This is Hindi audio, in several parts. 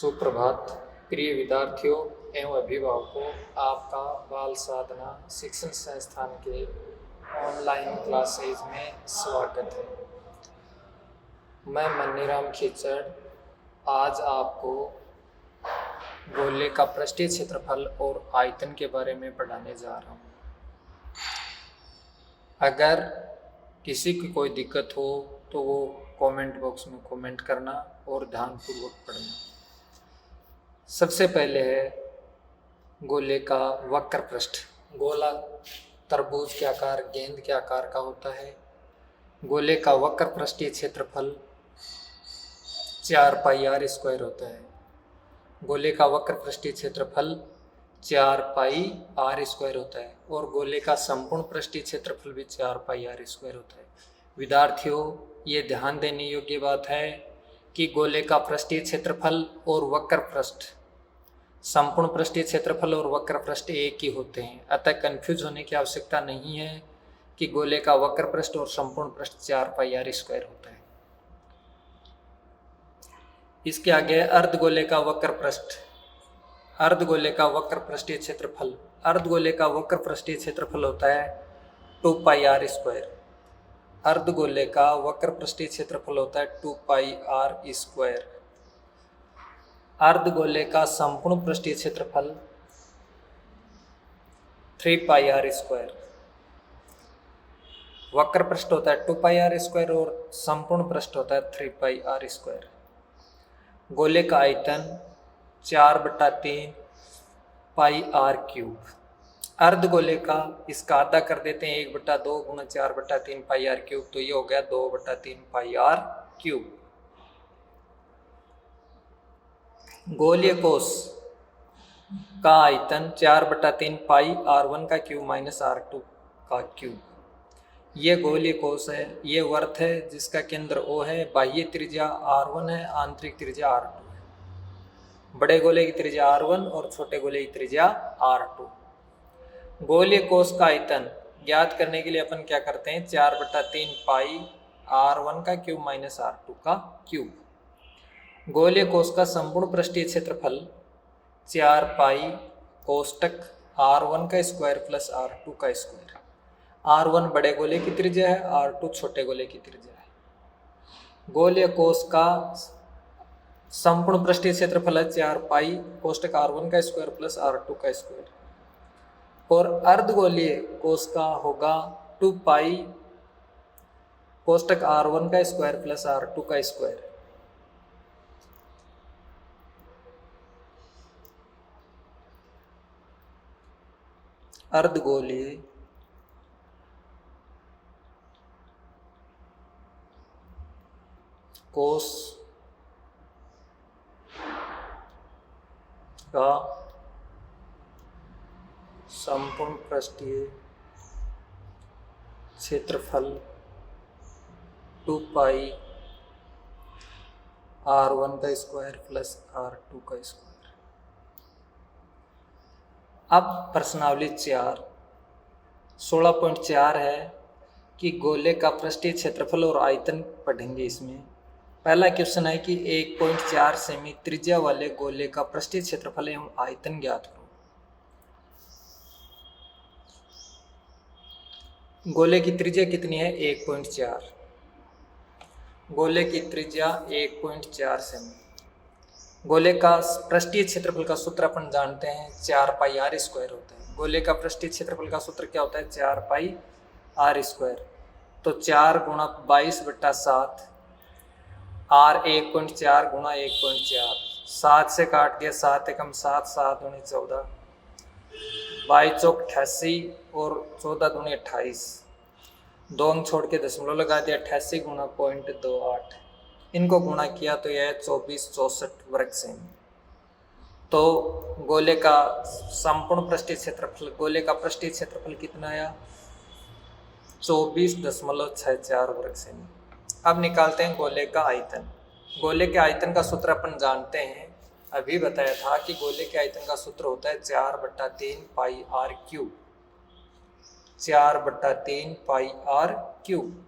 सुप्रभात प्रिय विद्यार्थियों एवं अभिभावकों, आपका बाल साधना शिक्षण संस्थान के ऑनलाइन क्लासेज में स्वागत है। मैं मनीराम खिचड़ आज आपको गोले का पृष्ठीय क्षेत्रफल और आयतन के बारे में पढ़ाने जा रहा हूँ। अगर किसी की कोई दिक्कत हो तो वो कमेंट बॉक्स में कमेंट करना और ध्यानपूर्वक पढ़ना। सबसे पहले है गोले का वक्र पृष्ठ। गोला तरबूज के आकार, गेंद के आकार का होता है। गोले का वक्र पृष्ठीय क्षेत्रफल 4 पाई आर स्क्वायर होता है। गोले का वक्र पृष्ठीय क्षेत्रफल 4 पाई आर स्क्वायर होता है और गोले का संपूर्ण पृष्ठीय क्षेत्रफल भी 4 पाई आर स्क्वायर होता है। विद्यार्थियों, ये ध्यान देने योग्य बात है कि गोले का पृष्ठीय क्षेत्रफल और वक्र पृष्ठ, संपूर्ण पृष्ठीय क्षेत्रफल और वक्र पृष्ठ एक ही होते हैं, अतः कंफ्यूज होने की आवश्यकता नहीं है कि गोले का वक्र पृष्ठ और संपूर्ण पृष्ठ 4 पाई आर स्क्वायर होता है। इसके आगे अर्धगोले का वक्र पृष्ठ। अर्धगोले का वक्र पृष्ठीय क्षेत्रफल, अर्धगोले का वक्र पृष्ठीय क्षेत्रफल होता है 2 पाई आर स्क्वायर। अर्धगोले का वक्र पृष्ठीय क्षेत्रफल होता है 2 पाई आर स्क्वायर। अर्धगोले का संपूर्ण पृष्ठीय क्षेत्रफल 3 पाई आर स्क्वायर। वक्र पृष्ठ होता है 2 पाई आर स्क्वायर और संपूर्ण पृष्ठ होता है 3 पाई आर स्क्वायर। गोले का आयतन 4/3 पाई आर क्यूब। अर्धगोले का इसका आधा कर देते हैं, 1/2 गुणा 4/3 पाई आर क्यूब, तो ये हो गया 2/3 पाई आर क्यूब। गोलीय कोश का आयतन 4/3 पाई R1 का क्यूब माइनस R2 का क्यूब। ये गोलीय कोश है, ये वर्त है जिसका केंद्र O है, बाह्य त्रिज्या R1 है, आंतरिक त्रिज्या R2 है। बड़े गोले की त्रिज्या R1 और छोटे गोले की त्रिज्या R2। गोलीय कोश का आयतन ज्ञात करने के लिए अपन क्या करते हैं, 4/3 पाई R1 का क्यूब माइनस R2 का क्यूब। गोलीय कोश का संपूर्ण पृष्ठीय क्षेत्रफल 4 पाई कोष्टक R1 का स्क्वायर प्लस R2 का स्क्वायर। R1 बड़े गोले की त्रिज्या है, R2 छोटे गोले की त्रिज्या है। गोलीय कोश का संपूर्ण पृष्ठीय क्षेत्रफल है 4 पाई कोष्टक R1 का स्क्वायर प्लस R2 का स्क्वायर और अर्धगोलीय कोश का होगा 2 पाई कोष्टक R1 का स्क्वायर प्लस R2 का स्क्वायर। अर्धगोलीय कोश का संपूर्ण पृष्ठीय क्षेत्रफल 2 पाई R1 का स्क्वायर प्लस R2 का स्क्वायर। अब प्रश्नावली 16.4 है कि गोले का पृष्ठीय क्षेत्रफल और आयतन पढ़ेंगे। इसमें पहला क्वेश्चन है कि 1.4 सेमी त्रिज्या वाले गोले का पृष्ठीय क्षेत्रफल एवं आयतन ज्ञात करो। गोले की त्रिज्या कितनी है, 1.4। गोले की त्रिज्या 1.4 सेमी। गोले का पृष्ठीय क्षेत्रफल का सूत्र अपन जानते हैं, 4 पाई आर स्क्वायर होता है। गोले का पृष्ठीय क्षेत्रफल का सूत्र क्या होता है, 4 पाई आर स्क्वायर। तो 4 गुणा 22/7, R 1.4 गुणा 1.4, 7 से काट दिया, 7 एकम 7, 7 दूनी 14, 22 चौक 88 और 14 दूनी 28, 2 अंक छोड़ के दशमलव लगा दिया, 88 गुणा 0.28, इनको गुणा किया तो यह 2464 वर्ग सेमी। तो गोले का संपूर्ण पृष्ठीय क्षेत्रफल, गोले का पृष्ठीय क्षेत्रफल कितना आया, 24.64 वर्ग सेमी। अब निकालते हैं गोले का आयतन। गोले के आयतन का सूत्र अपन जानते हैं, अभी बताया था कि गोले के आयतन का सूत्र होता है 4/3 pi R cube. 4/3 pi R cube.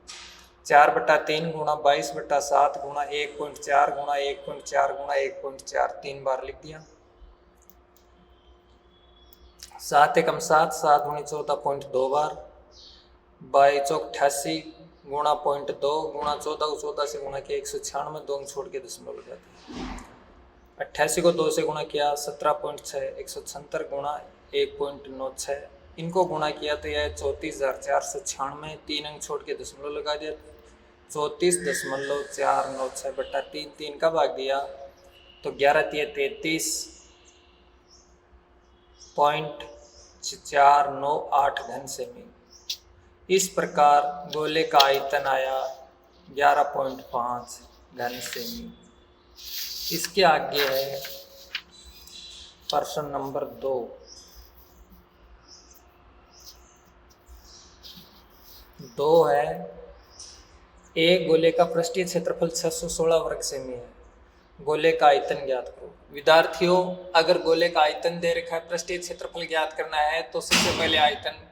4/3 गुणा 22/7 गुणा 1.4 गुणा 1.4 गुणा 1.4 3 बार लिख दिया। 7 एकम 7, 7 गुणी 14.2 बार, 22 चौक 88 गुणा 0.2 गुणा 14 को 14 से गुणा किया 196, 2 छोड़ के दशमलव लगा दिया। 88 को 2 से गुणा किया 17.6, 176 गुणा 1.96, इनको गुणा किया तो यह 34,496, 3 अंक छोड़ के दशमलव लगा दिया 34.496 बटा 3, 3 का भाग दिया तो 11-33.498 घन सेमी। इस प्रकार गोले का आयतन आया 11.5 घन सेमी। इसके आगे है प्रश्न नंबर 2। है एक गोले का पृष्ठीय क्षेत्रफल 616 वर्ग सेमी है, गोले का आयतन ज्ञात करो। विद्यार्थियों, अगर गोले का आयतन दे रखा है, पृष्ठीय क्षेत्रफल ज्ञात करना है तो सबसे पहले आयतन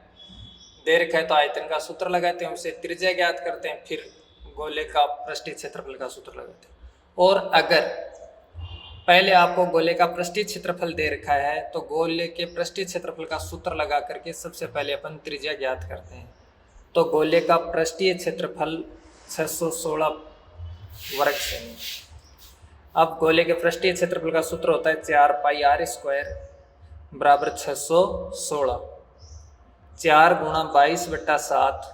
दे रखा है तो आयतन का सूत्र लगाते हैं, उसे त्रिज्या ज्ञात करते हैं, फिर गोले का पृष्ठीय क्षेत्रफल का सूत्र लगाते हैं। और अगर पहले आपको गोले का पृष्ठीय क्षेत्रफल दे रखा है तो गोले के पृष्ठीय क्षेत्रफल का सूत्र लगा करके सबसे पहले अपन त्रिज्या ज्ञात करते हैं। तो गोले का पृष्ठीय क्षेत्रफल 616 वर्ग सेमी। अब गोले के पृष्ठीय क्षेत्रफल का सूत्र होता है 4πr² बराबर 616, 4 गुणा 22/7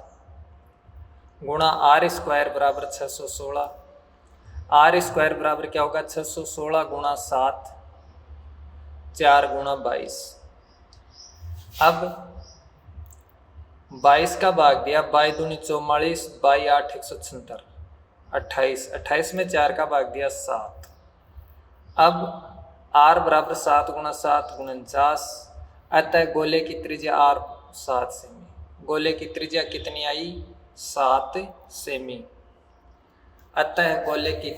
गुणा r² बराबर 616, r² बराबर क्या होगा 616 गुणा 7, 4 गुणा 22। अब 22 का भाग दिया, 22 दूनी 44, 22 8 176, 28, 28 में 4 का भाग दिया 7। अब r बराबर 7 गुणा 7 49, अतः गोले की त्रिज्या r 7 सेमी। गोले की त्रिज्या कितनी आई? 7 सेमी। अतः गोले की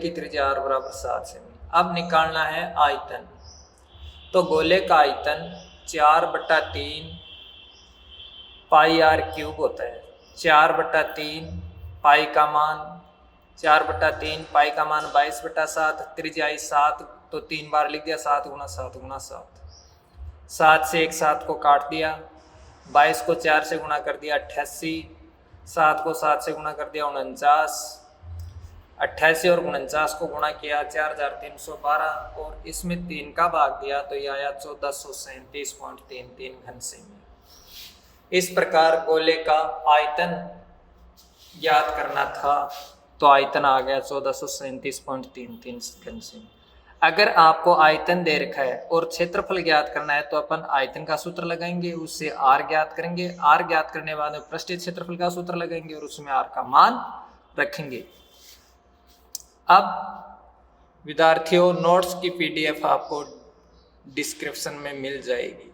त्रिज्या r बराबर 7 सेमी। अब निकालना है आयतन। तो गोले का आयतन 4/3 πr³ होता है। 4/3 पाई का मान 22/7, त्रिज्या आई 7 तो 3 बार लिख दिया, 7 गुणा 7 गुणा 7, 7 से एक 7 को काट दिया, 22 को 4 से गुणा कर दिया 88, 7 को 7 से गुणा कर दिया 49, 88 और 49 को गुणा किया 4312 और इसमें 3 का भाग दिया तो यह आया 1437.33 घन सेमी। इस प्रकार गोले का आयतन ज्ञात करना था तो आयतन आ गया 1437.33 घन सेमी। अगर आपको आयतन दे रखा है और क्षेत्रफल ज्ञात करना है तो अपन आयतन का सूत्र लगाएंगे, उससे r ज्ञात करेंगे, r ज्ञात करने के बाद में पृष्ठीय क्षेत्रफल का सूत्र लगाएंगे और उसमें r का मान रखेंगे। अब विद्यार्थियों, नोट्स की PDF आपको डिस्क्रिप्शन में मिल जाएगी।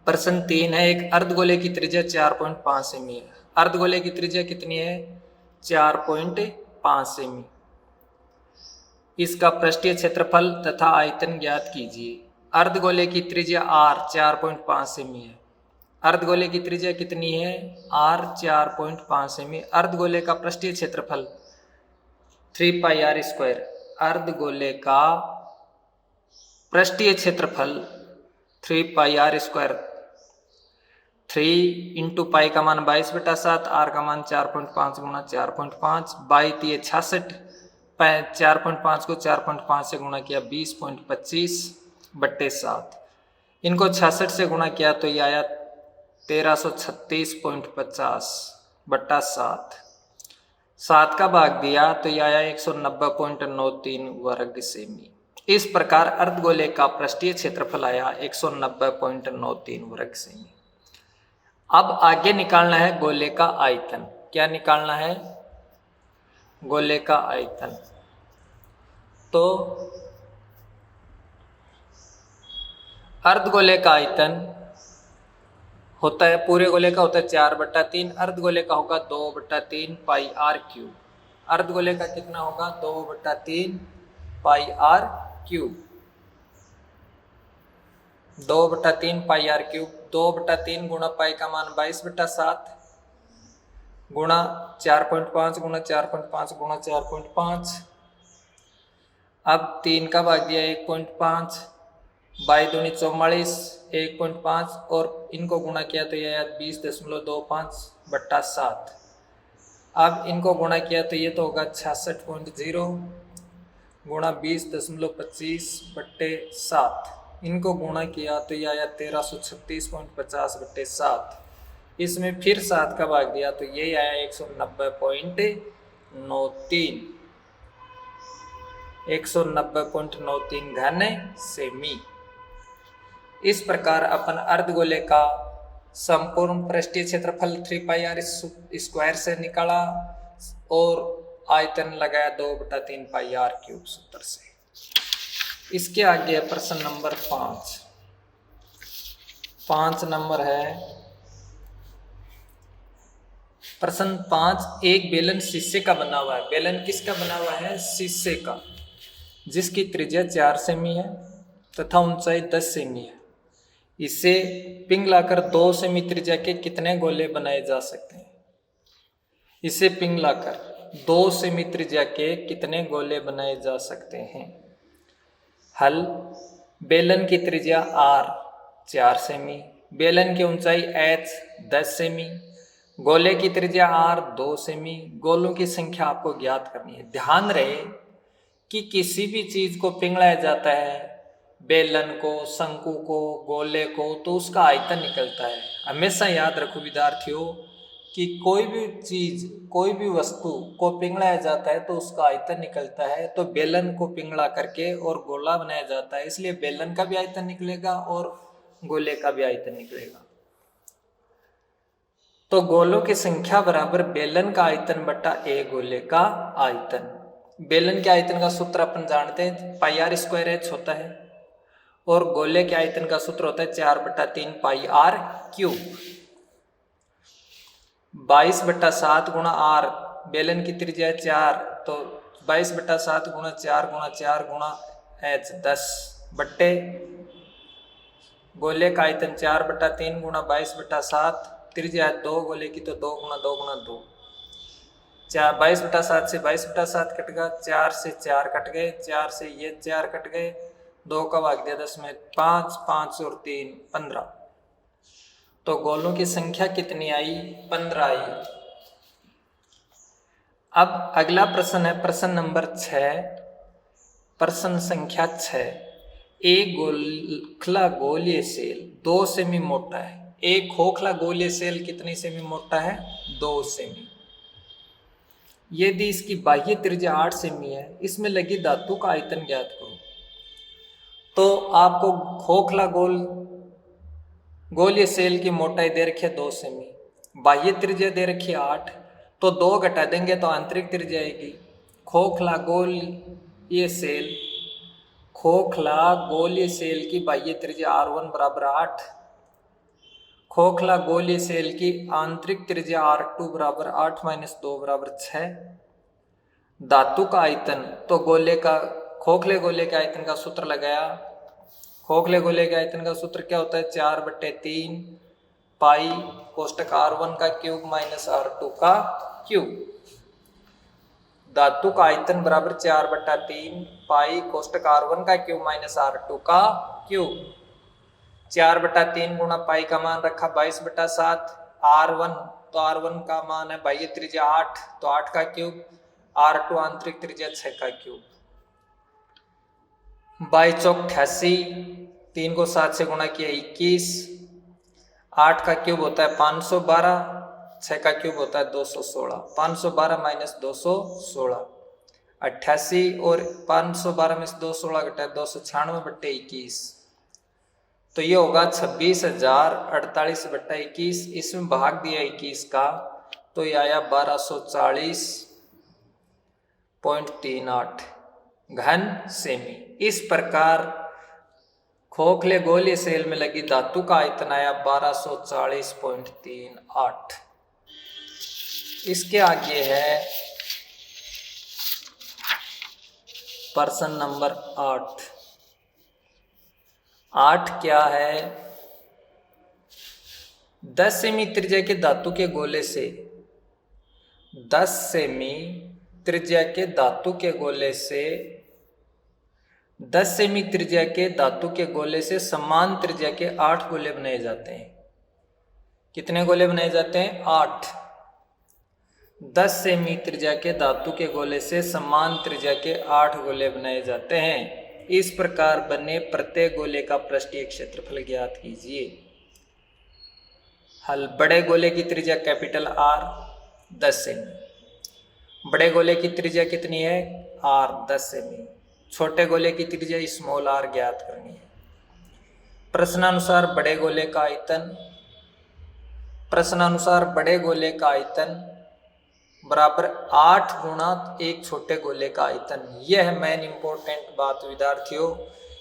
प्रश्न 3 है, एक अर्धगोले की त्रिज्या 4.5 सेमी है। अर्धगोले की त्रिज्या कितनी है? 4.5 सेमी। इसका पृष्ठीय क्षेत्रफल तथा आयतन ज्ञात कीजिए। अर्धगोले की त्रिज्या r 4.5 सेमी है। अर्धगोले की त्रिज्या कितनी है? r 4.5 semi. अर्धगोले का पृष्ठीय क्षेत्रफल 3πr²। अर्धगोले का पृष्ठीय क्षेत्रफल 3πr²। 3 × पाई का मान 22/7, r का मान 4.5 गुणा 4.5, 22 66, 4.5 को 4.5 से गुणा किया 20.25/7। इनको 66 से गुणा किया तो ये आया 1336.50/7। 7 का भाग दिया तो यह आया 190.93 वर्ग सेमी। इस प्रकार अर्धगोले का पृष्ठीय क्षेत्रफल आया 190.93 वर्ग सेमी। अब आगे निकालना है गोले का आयतन। क्या निकालना है? गोले का आयतन। तो अर्धगोले का आयतन होता है, पूरे गोले का होता है 4/3, अर्धगोले का होगा 2/3 πr³। अर्धगोले का कितना होगा? 2/3 πr³। 2/3 पाई आर क्यूब, 2/3 गुणा पाई का मान 22/7 गुणा 4.5 गुणा 4.5 गुणा 4.5। अब 3 का भाग दिया 1.5, 22 × 44 1.5 और इनको गुणा किया तो यह 20.25/7। अब इनको गुणा किया तो ये तो होगा 66.0 गुणा 20.25/7। इनको गुणा किया तो यह आया 1336.50/7। इसमें फिर 7 का भाग दिया तो ये आया 190.93 190.93 घन सेमी। इस प्रकार अपन अर्धगोले का संपूर्ण पृष्ठीय क्षेत्रफल 3πr² से निकाला और आयतन लगाया 2/3 πr³ सूत्र से। इसके आगे है प्रश्न नंबर 5 नंबर है प्रश्न 5। एक बेलन शीशे का बना हुआ है। बेलन किसका बना हुआ है? शीशे का, जिसकी त्रिज्या 4 सेमी है तथा ऊंचाई 10 सेमी है। इसे पिघलाकर 2 सेमी त्रिज्या के कितने गोले बनाए जा सकते हैं? इसे पिघलाकर 2 सेमी त्रिज्या के कितने गोले बनाए जा सकते हैं? हल। बेलन की त्रिज्या r 4 सेमी, बेलन की ऊंचाई h 10 सेमी, गोले की त्रिज्या r 2 सेमी। गोलों की संख्या आपको ज्ञात करनी है। ध्यान रहे कि किसी भी चीज को पिघलाया जाता है, बेलन को, शंकु को, गोले को, तो उसका आयतन निकलता है। हमेशा याद रखो विद्यार्थियों कि कोई भी चीज, कोई भी वस्तु को पिघलाया जाता है तो उसका आयतन निकलता है। तो बेलन को पिघला करके और गोला बनाया जाता है, इसलिए बेलन का भी आयतन निकलेगा और गोले का भी आयतन निकलेगा। तो गोलों की संख्या बराबर बेलन का आयतन बटा a गोले का आयतन। बेलन के आयतन का सूत्र अपन जानते हैं, πr² होता है और गोले के आयतन का सूत्र होता है 4/3 πr³। 22/7 गुणा r, बेलन की त्रिज्या 4 तो 22/7 गुणा 4 गुणा 4 गुणा h 10 बट्टे गोले का आयतन 4/3 गुणा 22/7, त्रिज्या 2 गोले की तो 2 गुणा 2 गुणा 2। 22/7 से 22/7 कट गया, 4 से 4 कट गए, 4 से ये 4 कट गए, 2 का भाग दिया 10 में 5, 5 और 3 15। तो गोलों की संख्या कितनी आई? 15 आई। अब अगला प्रश्न है प्रश्न नंबर 6। प्रश्न संख्या 6। एक खोखला गोलीय सेल 2 सेमी मोटा है। एक खोखला गोलीय सेल कितनी सेमी मोटा है? 2 सेमी। यदि इसकी बाह्य त्रिज्या 8 सेमी है, इसमें लगी धातु का आयतन ज्ञात करो। तो आपको खोखला गोलीय सेल की मोटाई दे रखी है 2 सेमी, बाह्य त्रिज्या दे रखी है 8, तो 2 घटा देंगे तो आंतरिक त्रिज्या आएगी। खोखला गोलीय सेल की बाह्य त्रिज्या r1 बराबर 8, खोखला गोलीय सेल की आंतरिक त्रिज्या r2 बराबर 8 - 2 बराबर 6। धातु का आयतन, तो खोखले गोले के आयतन का सूत्र लगाया। खोखले गोले के आयतन का सूत्र क्या होता है? 4/3 पाई कोष्टक r1 का क्यूब माइनस r2 का क्यूब। धातु का आयतन बराबर 4/3 पाई कोष्टक r1 का क्यूब माइनस r2 का क्यूब। 4/3 गुणा पाई का मान रखा 22/7, r1 तो r1 का मान है बाह्य त्रिज्या 8 तो 8 का क्यूब, r2 आंतरिक त्रिज्या 6 का क्यूब। 22 चौक 88, 3 को 7 से गुणा किया 21, 8 का क्यूब होता है 512, 6 का क्यूब होता है 216। 512 माइनस 216 88 और 512 में से 216 घटा 296/21, तो ये होगा 26,048/21। इसमें भाग दिया 21 का तो ये आया 1240.38 घन सेमी। इस प्रकार खोखले गोलीय सेल में लगी धातु का आयतन आया 1240.38। इसके आगे है प्रश्न नंबर 8। 8 क्या है? 10 सेमी त्रिज्या के धातु के गोले से 10 सेमी त्रिज्या के धातु के गोले से 10 सेमी त्रिज्या के धातु के गोले से समान त्रिज्या के 8 गोले बनाए जाते हैं। कितने गोले बनाए जाते हैं? 8। 10 सेमी त्रिज्या के धातु के गोले से समान त्रिज्या के 8 गोले बनाए जाते हैं। इस प्रकार बने प्रत्येक गोले का पृष्ठीय क्षेत्रफल ज्ञात कीजिए। हल। बड़े गोले की त्रिज्या कैपिटल आर 10 सेमी। बड़े गोले की त्रिज्या कितनी है? आर 10 सेमी। छोटे गोले की त्रिज्या स्मॉल आर ज्ञात करनी है। प्रश्नानुसार बड़े गोले का आयतन बड़े गोले का आयतन बराबर 8 गुणा एक छोटे गोले का आयतन। यह मेन इंपॉर्टेंट बात विद्यार्थियों,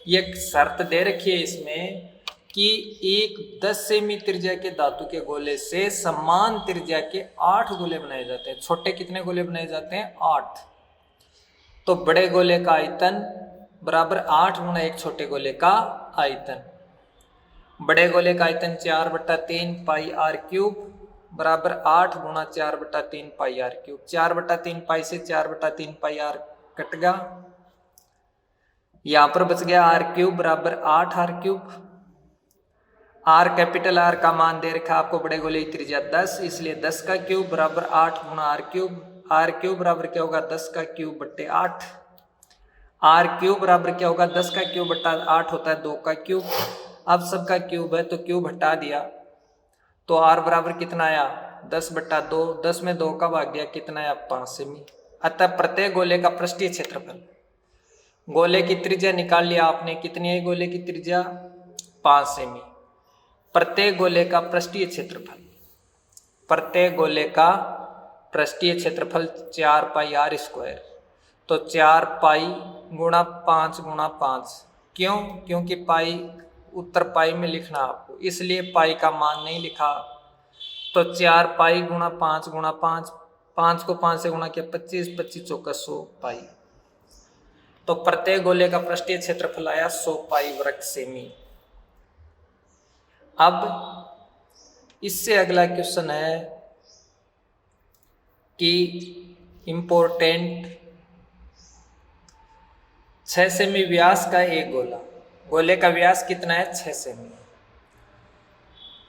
ये शर्त दे रखी है इसमें कि एक 10 सेमी त्रिज्या के धातु के गोले से समान त्रिज्या के 8 गोले बनाए जाते हैं। छोटे कितने गोले बनाए जाते हैं? 8। तो बड़े गोले का आयतन बराबर 8 गुणा एक छोटे गोले का आयतन। बड़े गोले का आयतन 4/3 पाई आर क्यूब बराबर 8 गुणा 4/3 पाई आर क्यूब। 4/3 पाई से 4/3 पाई आर कट गया, यहां पर बच गया आर क्यूब बराबर 8 R cube. R capital R का मान दे रखा आपको बड़े गोले की त्रिज्या 10, इसलिए 10 का क्यूब बराबर 8 गुणा आर क्यूब। आर क्यूब बराबर क्या होगा? 10 का क्यूब बट्टे 8। आर क्यूब बराबर क्या होगा? 10 का क्यूब बट्टा 8 होता है 2 का क्यूब। अब सबका क्यूब है तो क्यूब हटा दिया तो आर बराबर कितना आया? 10/2। 10 में 2 का भाग दिया, कितना आया? 5 सेमी। अतः प्रत्येक गोले का पृष्ठीय क्षेत्रफल, गोले की त्रिज्या निकाल लिया आपने, कितनी है गोले की त्रिज्या? 5 सेमी। प्रत्येक गोले का पृष्ठीय क्षेत्रफल, प्रत्येक गोले का पृष्ठीय क्षेत्रफल 4 पाई आर स्क्वायर। तो 4 पाई गुणा 5 गुणा 5। क्यों? क्योंकि पाई उत्तर पाई में लिखना आपको, इसलिए पाई का मान नहीं लिखा। तो 4 पाई गुणा 5 गुणा 5, 5 को 5 से गुणा किया 25, 25 चौका 100 पाई। तो प्रत्येक गोले का पृष्ठीय क्षेत्रफल आया 100 पाई वर्ग सेमी। अब इससे अगला क्वेश्चन है कि इंपॉर्टेंट 6 सेमी व्यास का एक गोला, गोले का व्यास कितना है? 6 सेमी।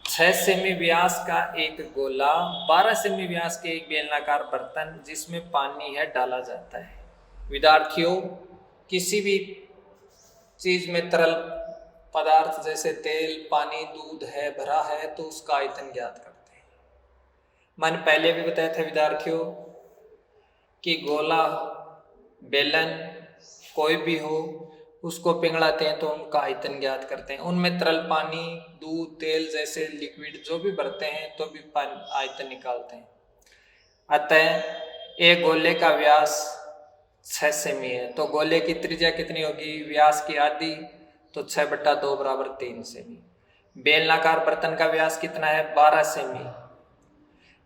6 सेमी व्यास का एक गोला 12 सेमी व्यास के एक बेलनाकार बर्तन जिसमें पानी है डाला जाता है। विद्यार्थियों, किसी भी चीज में तरल पदार्थ जैसे तेल, पानी, दूध है भरा है तो उसका आयतन ज्ञात करते हैं। मैंने पहले भी बताया था विद्यार्थियों कि गोला, बेलन कोई भी हो उसको पिघलाते हैं तो उनका आयतन ज्ञात करते हैं। उनमें तरल पानी, दूध, तेल जैसे लिक्विड जो भी भरते हैं तो भी आयतन निकालते हैं। अतः एक गोले का व्यास 6 सेमी है तो गोले की त्रिज्या कितनी होगी? व्यास की आधी, तो 6/2 बराबर 3 सेमी। बेलनाकार बर्तन का व्यास कितना है? 12 सेमी।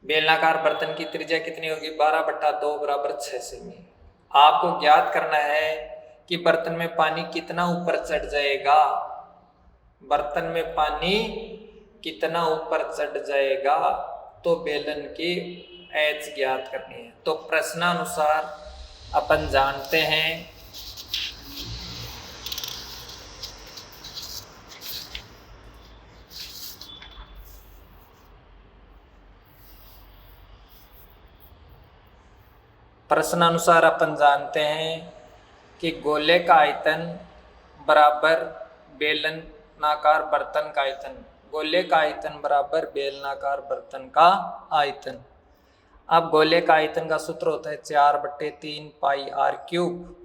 बेलनाकार बर्तन की त्रिज्या कितनी होगी? 12/2 बराबर 6 सेमी। आपको ज्ञात करना है कि बर्तन में पानी कितना ऊपर चढ़ जाएगा, बर्तन में पानी कितना ऊपर चढ़ जाएगा, तो बेलन की एच ज्ञात करनी है। तो प्रश्नानुसार अपन जानते हैं कि गोले का आयतन बराबर बेलनाकार बर्तन का आयतन, गोले का आयतन बराबर बेलनाकार बर्तन का आयतन। अब गोले का आयतन का सूत्र होता है 4/3 pi R cube,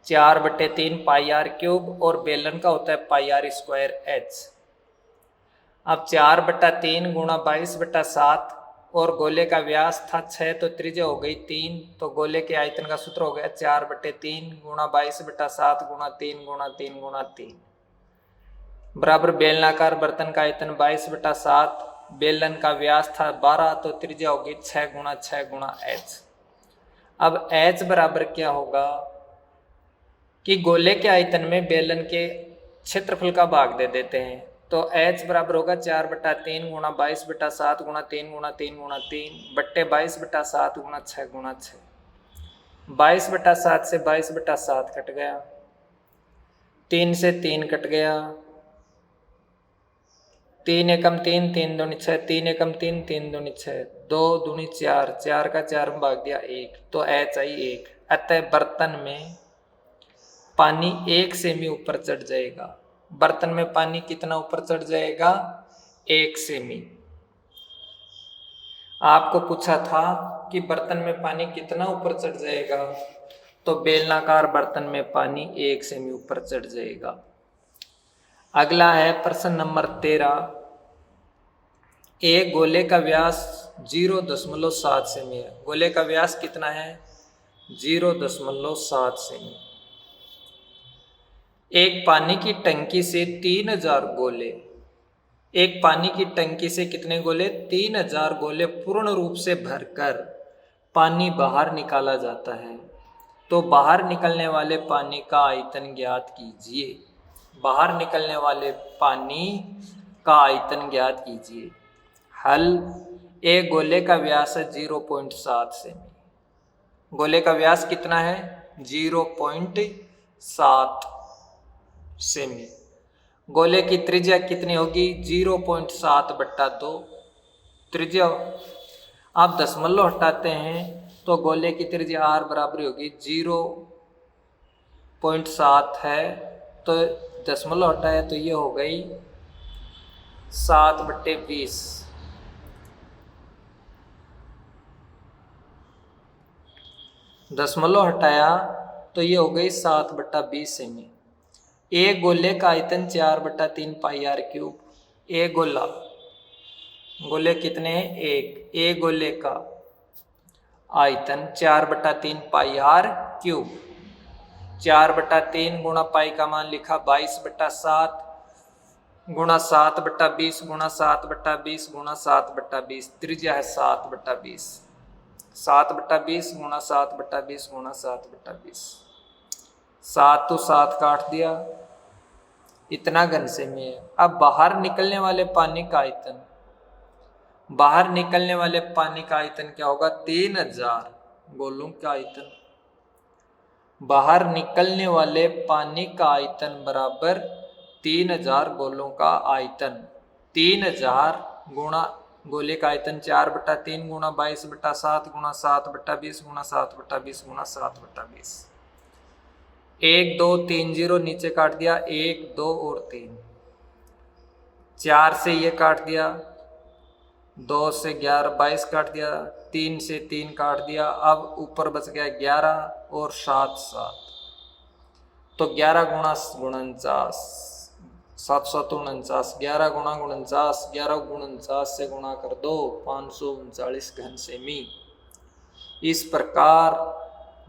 4/3 pi R cube, और बेलन का होता है पाई आर स्क्वायर एच। अब 4/3 गुणा 22/7 और गोले का व्यास था 6 तो त्रिज्या हो गई 3, तो गोले के आयतन का सूत्र हो गया 4/3 गुणा 22/7 गुणा 3 गुणा 3 गुणा 3 बराबर बेलनाकार बर्तन का आयतन 22/7, बेलन का व्यास था 12 तो त्रिज्या होगी 6 गुणा 6 गुणा h। अब h बराबर क्या होगा कि गोले के आयतन में बेलन के क्षेत्रफल का भाग दे देते हैं। तो h बराबर होगा 4/3 गुणा 22/7 गुणा 3 गुणा 3 गुणा 3 बट्टे 22/7 गुणा 6 गुणा 6। 22/7 से 22/7 कट गया, 3 से 3 कट गया, 3 एकम 3, 3 दूनी 6, 3 एकम 3, 3 दूनी 6, 2 दूनी 4, 4 का 4 में भाग दिया 1, तो h आई 1। अतः बर्तन में पानी 1 सेमी ऊपर चढ़ जाएगा। बर्तन में पानी कितना ऊपर चढ़ जाएगा? 1 सेमी। आपको पूछा था कि बर्तन में पानी कितना ऊपर चढ़ जाएगा, तो बेलनाकार बर्तन में पानी 1 सेमी ऊपर चढ़ जाएगा। अगला है प्रश्न नंबर 13। एक गोले का व्यास 0.7 सेमी है। गोले का व्यास कितना है? 0.7 सेमी। एक पानी की टंकी से 3000 गोले, एक पानी की टंकी से कितने गोले? 3000 गोले पूर्ण रूप से भरकर पानी बाहर निकाला जाता है। तो बाहर निकलने वाले पानी का आयतन ज्ञात कीजिए। बाहर निकलने वाले पानी का आयतन ज्ञात कीजिए। हल। एक गोले का व्यास है 0.7 सेमी। गोले का व्यास कितना है? 0.7 सेमी। गोले की त्रिज्या कितनी होगी? 0.7/2 त्रिज्या। आप दशमलव हटाते हैं तो गोले की त्रिज्या r बराबर होगी 0.7 है, तो दशमलव हटाया तो ये हो गई 7/20। दशमलव हटाया तो ये हो गई 7/20 सेमी। एक गोले का आयतन 4/3 पाई r क्यूब। एक गोला, गोले कितने हैं? एक गोले का आयतन 4/3 पाई r क्यूब। 4/3 गुणा पाई का मान लिखा 22/7 गुणा 7/20 गुणा 7/20 गुणा 7/20। त्रिज्या है 7/20। 7/20 गुणा 7/20 गुणा 7/20। 7 तो 7 काट दिया, इतना घन सेमी है। अब बाहर निकलने वाले पानी का आयतन, बाहर निकलने वाले पानी का आयतन क्या होगा? 3000 गोलों का आयतन। बाहर निकलने वाले पानी का आयतन बराबर 3000 गोलों का आयतन। 3000 गुणा गोले का आयतन 4/3 गुणा 22/7 गुणा 7/20 गुणा 7/20 गुणा 7/20। 1 2 3 0 नीचे काट दिया, 1 2 और 3। 4 से ये काट दिया, 2 से 11 22 काट दिया, 3 से 3 काट दिया। अब ऊपर बच गया 11 और 7 7, तो 11 गुणा 49 7 7 49, 11 गुणा 49, 11 49 से गुणा कर दो, 539 घन सेमी। इस प्रकार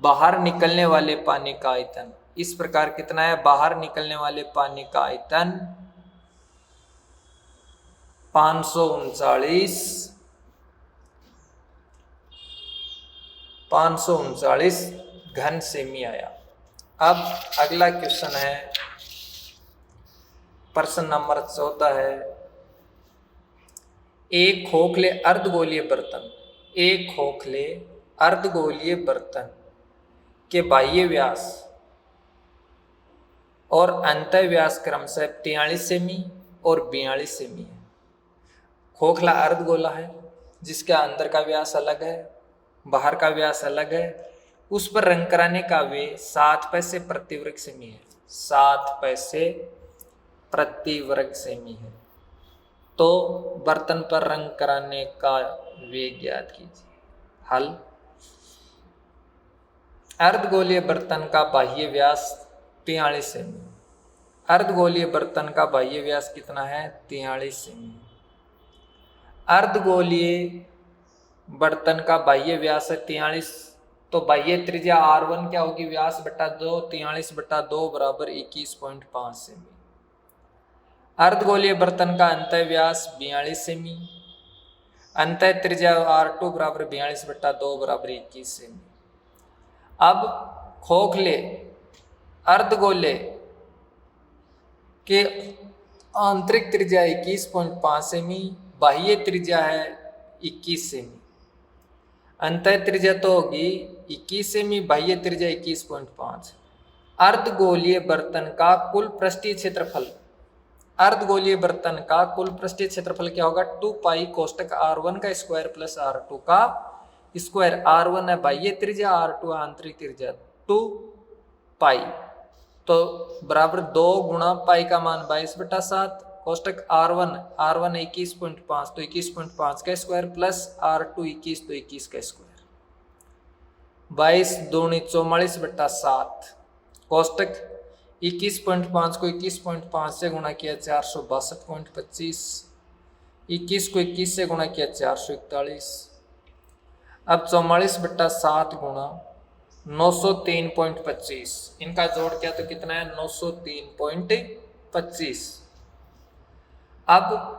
बाहर निकलने वाले पानी का आयतन इस प्रकार कितना है? बाहर निकलने वाले पानी का आयतन 539 घन सेमी आया। अब अगला क्वेश्चन है, प्रश्न नंबर 14 है। एक खोखले अर्धगोलीय बर्तन, एक खोखले अर्धगोलीय बर्तन के बाह्य व्यास और अंतः व्यास क्रमशः 43 सेमी और 42 सेमी है। खोखला अर्धगोला है जिसका अंदर का व्यास अलग है, बाहर का व्यास अलग है। उस पर रंग कराने का वे 7 पैसे प्रति वर्ग सेमी है। 7 पैसे प्रति वर्ग सेमी है। तो बर्तन पर रंग कराने का वे ज्ञात कीजिए। हल। अर्धगोलीय बर्तन का बाह्य व्यास 43 सेमी। अर्धगोलीय बर्तन का बाह्य व्यास कितना है? 43 सेमी। अर्धगोलीय बर्तन का बाह्य व्यास है 43, तो बाह्य त्रिज्या R1 क्या होगी? व्यास बटा 2, 43/2 बराबर 21.5 सेमी। अर्धगोलीय बर्तन का अंतः व्यास 42 सेमी। अंतः त्रिज्या R2 बराबर 42/2 बराबर 21 सेमी। अब खोखले अर्धगोले कि आंतरिक त्रिज्या 21.5 सेमी, बाह्य त्रिज्या है 21 सेमी। अंतः त्रिज्या तो होगी 21 सेमी, बाह्य त्रिज्या 21.5। अर्धगोलीय बर्तन का कुल पृष्ठीय क्षेत्रफल, अर्धगोलीय बर्तन का कुल पृष्ठीय क्षेत्रफल क्या होगा? 2 पाई कोष्टक R1 का स्क्वायर प्लस R2 का स्क्वायर। R1 है बाह्य त्रिज्या, R2 आंतरिक त्रिज्या, 2 पाई तो बराबर 2 गुणा पाई का मान 22/7 कोष्टक R1 21.5 तो 21.5 का स्क्वायर प्लस R2 21 तो 21 का स्क्वायर। 22 दूनी 44/7 कोष्टक 21.5 को 21.5 से गुणा किया 462.25, 21 को 21 से गुणा किया 441। अब 44/7 गुणा 903.25, इनका जोड़ किया तो कितना है? 903.25। अब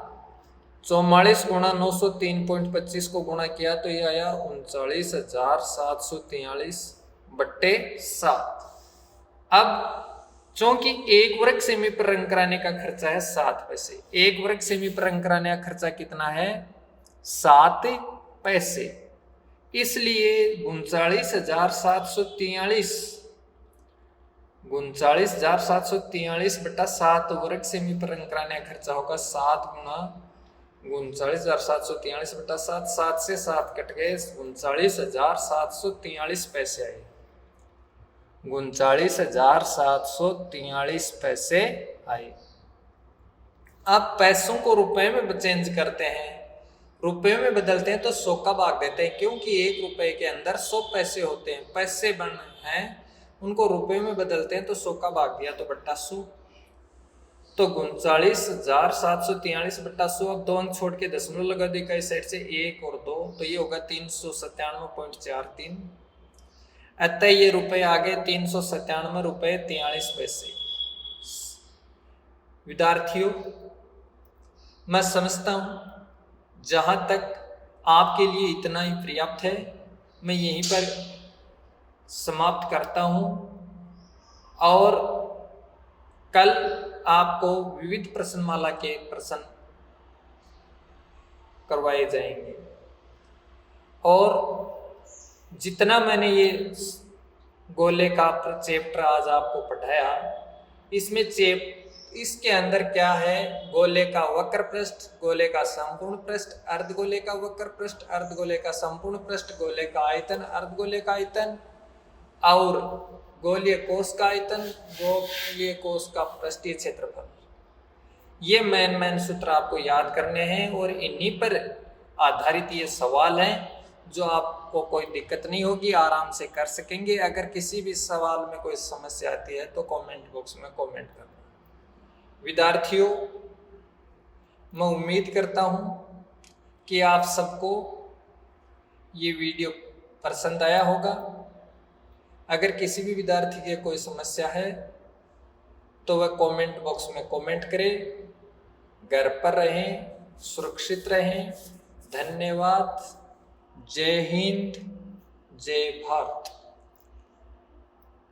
44 गुणा 903.25 को गुणा किया तो ये आया 39,743/7। अब चूंकि 1 वर्ग सेमी पर रंग कराने का खर्चा है 7 पैसे, 1 वर्ग सेमी पर रंग कराने का खर्चा कितना है? 7 पैसे, इसलिए 39,743/7 वर्ग सेमी पर रंग कराने का खर्चा होगा 7 गुणा 39,743/7। 7 से 7 कट गए, 39,743 पैसे आए, 39,743 पैसे आए। अब पैसों को रुपए में चेंज करते हैं, रुपए में बदलते हैं तो 100 का भाग देते हैं, क्योंकि 1 रुपए के अंदर 100 पैसे होते हैं। पैसे बन हैं उनको रुपए में बदलते हैं तो 100 का भाग दिया तो बट्टा 100, तो 39,743/100। अब 2 अंक छोड़ के दशमलव लगा देगा इस साइड से, 1 और 2 तो ये होगा 397.43। अतः ये रुपए आ गए 397.43। विद्यार्थियों, मैं समझता हूं जहां तक आपके लिए इतना ही पर्याप्त है। मैं यहीं पर समाप्त करता हूं और कल आपको विविध प्रश्नमाला के प्रश्न करवाए जाएंगे। और जितना मैंने ये गोले का चैप्टर आज आपको पढ़ाया, इसमें इसके अंदर क्या है? गोले का वक्र पृष्ठ, गोले का संपूर्ण पृष्ठ, अर्धगोले का वक्र पृष्ठ, अर्धगोले का संपूर्ण पृष्ठ, गोले का आयतन, अर्धगोले का आयतन और गोलीय कोश का आयतन, गोलीय कोश का पृष्ठीय क्षेत्रफल। ये मेन सूत्र आपको याद करने हैं और इन्हीं पर आधारित ये सवाल हैं जो आपको कोई दिक्कत नहीं होगी, आराम से कर सकेंगे। अगर किसी भी सवाल में कोई समस्या आती है तो कमेंट बॉक्स में कमेंट करना। विद्यार्थियों, मैं उम्मीद करता हूं कि आप सबको ये वीडियो पसंद आया होगा। अगर किसी भी विद्यार्थी की कोई समस्या है तो वह कमेंट बॉक्स में कमेंट करें। घर पर रहें, सुरक्षित रहें। धन्यवाद। जय हिंद, जय भारत।